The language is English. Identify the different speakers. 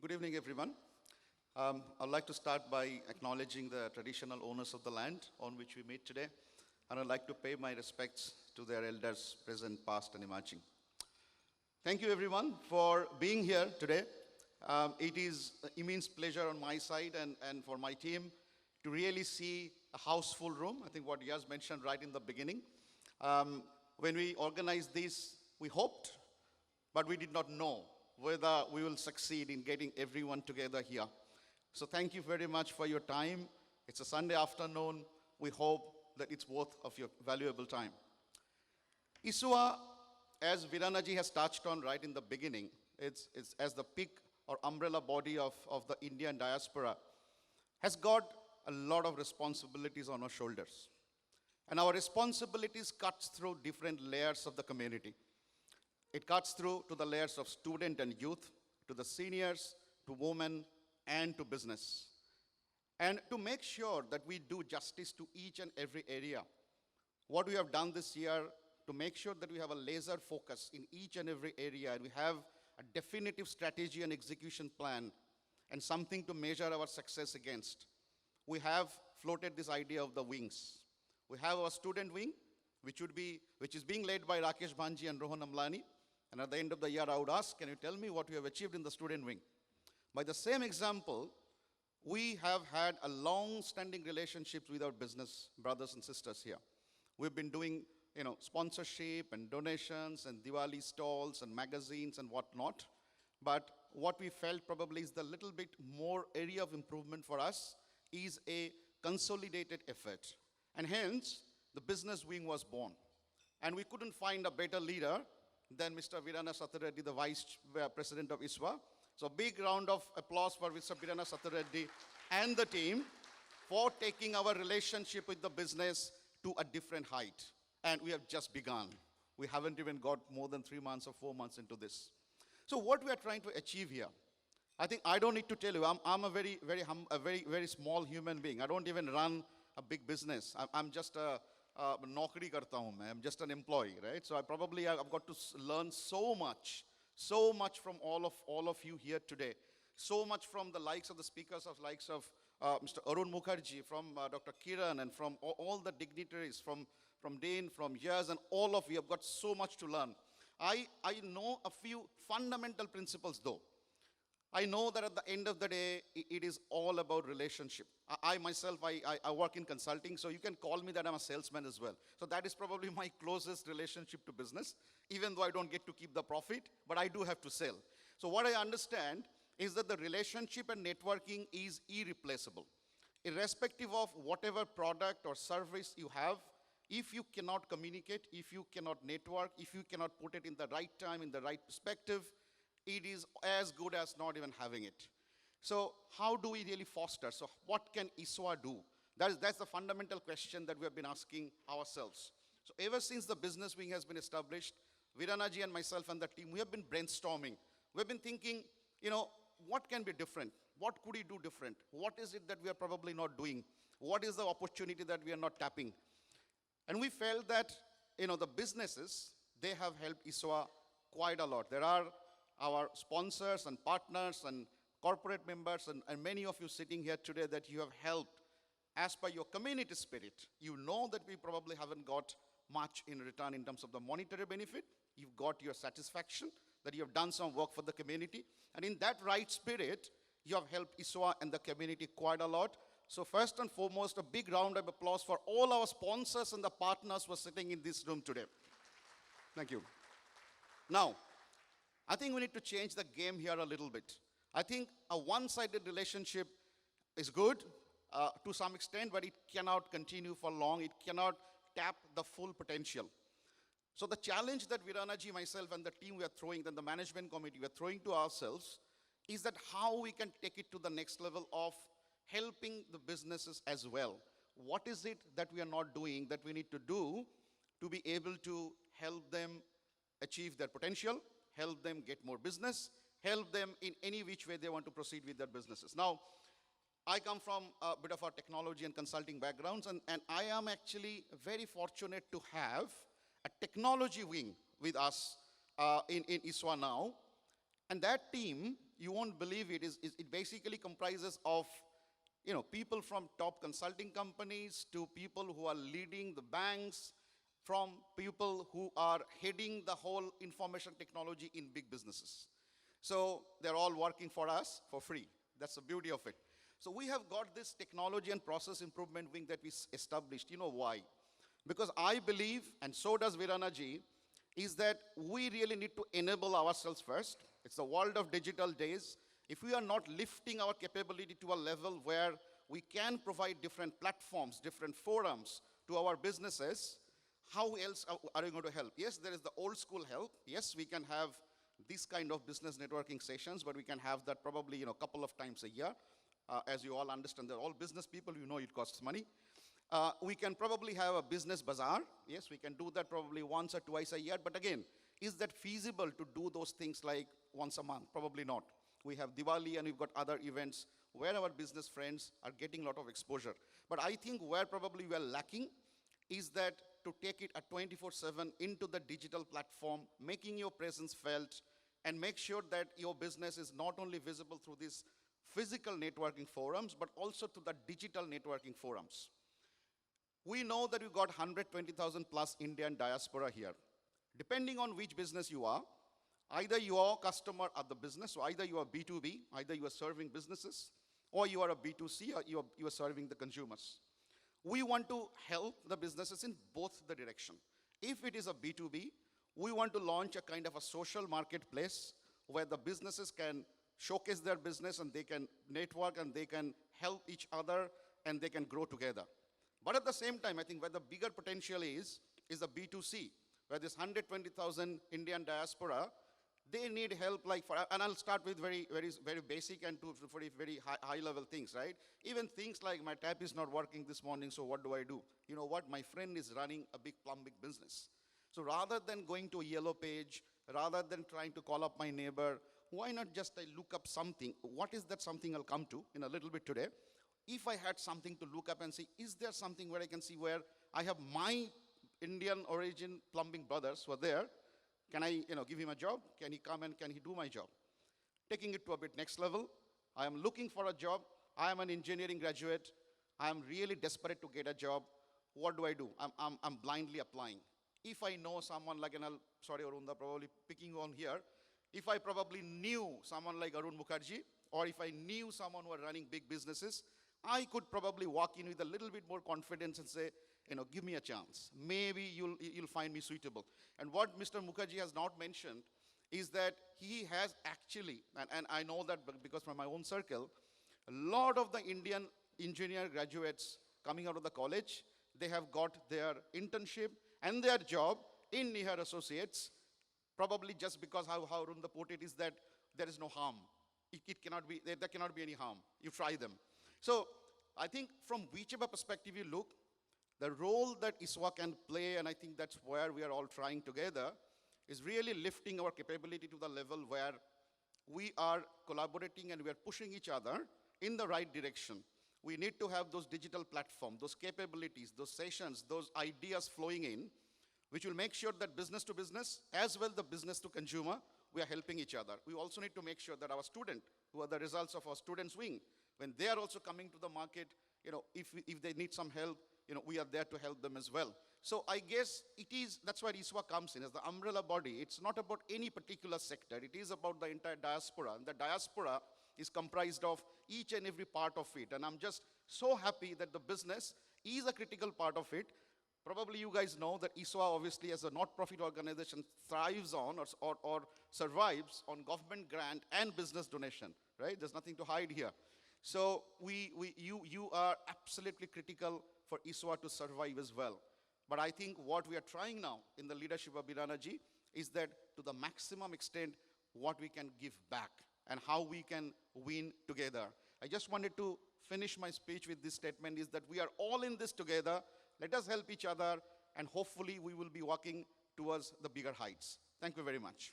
Speaker 1: Good evening, everyone. I'd like to start by acknowledging the traditional owners of the land on which we meet today, and I'd like to pay my respects to their elders, present, past, and emerging. Thank you, everyone, for being here today. It is an immense pleasure on my side and for my team to really see a houseful room. I think what Yas mentioned right in the beginning. When we organized this, we hoped, but we did not know whether we will succeed in getting everyone together here. So thank you very much for your time. It's a Sunday afternoon. We hope that it's worth of your valuable time. ISWA, as Viranaji has touched on right in the beginning, it's as the peak or umbrella body of the Indian diaspora, has got a lot of responsibilities on our shoulders. And our responsibilities cuts through different layers of the community. It cuts through to the layers of student and youth, to the seniors, to women, and to business. And to make sure that we do justice to each and every area, what we have done this year to make sure that we have a laser focus in each and every area, and we have a definitive strategy and execution plan, and something to measure our success against. We have floated this idea of the wings. We have our student wing, which is being led by Rakesh Bhanji and Rohan Amlani. And at the end of the year, I would ask, can you tell me what you have achieved in the student wing? By the same example, we have had a long-standing relationship with our business brothers and sisters here. We've been doing, sponsorship and donations and Diwali stalls and magazines and whatnot. But what we felt probably is the little bit more area of improvement for us is a consolidated effort. And hence, the business wing was born. And we couldn't find a better leader than Mr. Virana Sathareddy, the Vice President of ISWA. So big round of applause for Mr. Virana Sathareddy and the team for taking our relationship with the business to a different height. And we have just begun. We haven't even got more than 3 months or 4 months into this. So what we are trying to achieve here, I think I don't need to tell you, I'm a very small human being. I don't even run a big business. I'm just a नौकरी करता हूँ मैं. I'm just an employee, right? So I've got to learn so much from all of you here today, so much from the likes of the speakers of Mr. Arun Mukherjee, from Dr. Kiran, and from all the dignitaries, from Dane, from Yas, and all of you have got so much to learn. I know a few fundamental principles though. I know that at the end of the day, it is all about relationship. I myself work in consulting, so you can call me that I'm a salesman as well. So that is probably my closest relationship to business, even though I don't get to keep the profit, but I do have to sell. So what I understand is that the relationship and networking is irreplaceable. Irrespective of whatever product or service you have, if you cannot communicate, if you cannot network, if you cannot put it in the right time, in the right perspective, it is as good as not even having it. So how do we really foster? So what can ISWA do? That's the fundamental question that we have been asking ourselves. So ever since the business wing has been established, Viranaji and myself and the team, we have been brainstorming. We've been thinking, what can be different? What could we do different? What is it that we are probably not doing? What is the opportunity that we are not tapping? And we felt that, the businesses, they have helped ISWA quite a lot. There are our sponsors and partners and corporate members and many of you sitting here today that you have helped as per your community spirit. You know that we probably haven't got much in return in terms of the monetary benefit. You've got your satisfaction that you have done some work for the community. And in that right spirit, you have helped ISWA and the community quite a lot. So first and foremost, a big round of applause for all our sponsors and the partners who are sitting in this room today. Thank you. Now, I think we need to change the game here a little bit. I think a one-sided relationship is good to some extent, but it cannot continue for long. It cannot tap the full potential. So the challenge that Viranaji, myself, and the team we are throwing, and the management committee we are throwing to ourselves, is that how we can take it to the next level of helping the businesses as well. What is it that we are not doing that we need to do to be able to help them achieve their potential, help them get more business, help them in any which way they want to proceed with their businesses. Now, I come from a bit of a technology and consulting backgrounds, and I am actually very fortunate to have a technology wing with us in ISWA now. And that team, you won't believe it, it basically comprises of people from top consulting companies to people who are leading the banks, from people who are heading the whole information technology in big businesses. So they're all working for us for free. That's the beauty of it. So we have got this technology and process improvement wing that we established. You know why? Because I believe, and so does Viranaji, is that we really need to enable ourselves first. It's the world of digital days. If we are not lifting our capability to a level where we can provide different platforms, different forums to our businesses, how else are you going to help? Yes, there is the old school help. Yes, we can have this kind of business networking sessions, but we can have that probably a couple of times a year. As you all understand, they're all business people, it costs money. We can probably have a business bazaar. Yes, we can do that probably once or twice a year. But again, is that feasible to do those things like once a month? Probably not. We have Diwali and we've got other events where our business friends are getting a lot of exposure. But I think where probably we are lacking is that to take it at 24/7 into the digital platform, making your presence felt, and make sure that your business is not only visible through these physical networking forums, but also to the digital networking forums. We know that we've got 120,000 plus Indian diaspora here. Depending on which business you are, either your customer are the business, so either you are B2B, either you are serving businesses, or you are a B2C, or you are serving the consumers. We want to help the businesses in both the direction. If it is a B2B, we want to launch a kind of a social marketplace where the businesses can showcase their business and they can network and they can help each other and they can grow together. But at the same time, I think where the bigger potential is the B2C, where this 120,000 Indian diaspora, they need help and I'll start with very basic and to very high level things, right? Even things like my tap is not working this morning, so what do I do? You know what? My friend is running a big plumbing business. So rather than going to a yellow page, rather than trying to call up my neighbor, why not just I look up something? What is that something I'll come to in a little bit today? If I had something to look up and see, is there something where I can see where I have my Indian origin plumbing brothers who are there? Can I give him a job? Can he come and can he do my job? Taking it to a bit next level, I am looking for a job. I am an engineering graduate. I am really desperate to get a job. What do? I'm blindly applying. If I know someone like, sorry Arunda, probably picking on here, if I probably knew someone like Arun Mukherjee, or if I knew someone who are running big businesses, I could probably walk in with a little bit more confidence and say, give me a chance. Maybe you'll find me suitable. And what Mr. Mukherjee has not mentioned is that he has actually, and I know that because from my own circle, a lot of the Indian engineer graduates coming out of the college, they have got their internship and their job in Nihar Associates, probably just because how Arunda put it is that there is no harm. There cannot be any harm. You try them. So I think from whichever perspective you look, the role that ISWA can play, and I think that's where we are all trying together, is really lifting our capability to the level where we are collaborating and we are pushing each other in the right direction. We need to have those digital platforms, those capabilities, those sessions, those ideas flowing in, which will make sure that business to business, as well the business to consumer, we are helping each other. We also need to make sure that our student, who are the results of our students' wing, when they are also coming to the market, if they need some help, we are there to help them as well. So I guess that's where ISWA comes in as the umbrella body. It's not about any particular sector. It is about the entire diaspora. And the diaspora is comprised of each and every part of it. And I'm just so happy that the business is a critical part of it. Probably you guys know that ISWA, obviously, as a not-profit organization, thrives on or survives on government grant and business donation, right? There's nothing to hide here. So you are absolutely critical for ISWA to survive as well. But I think what we are trying now in the leadership of Viranaji is that to the maximum extent, what we can give back and how we can win together. I just wanted to finish my speech with this statement is that we are all in this together. Let us help each other and hopefully we will be walking towards the bigger heights. Thank you very much.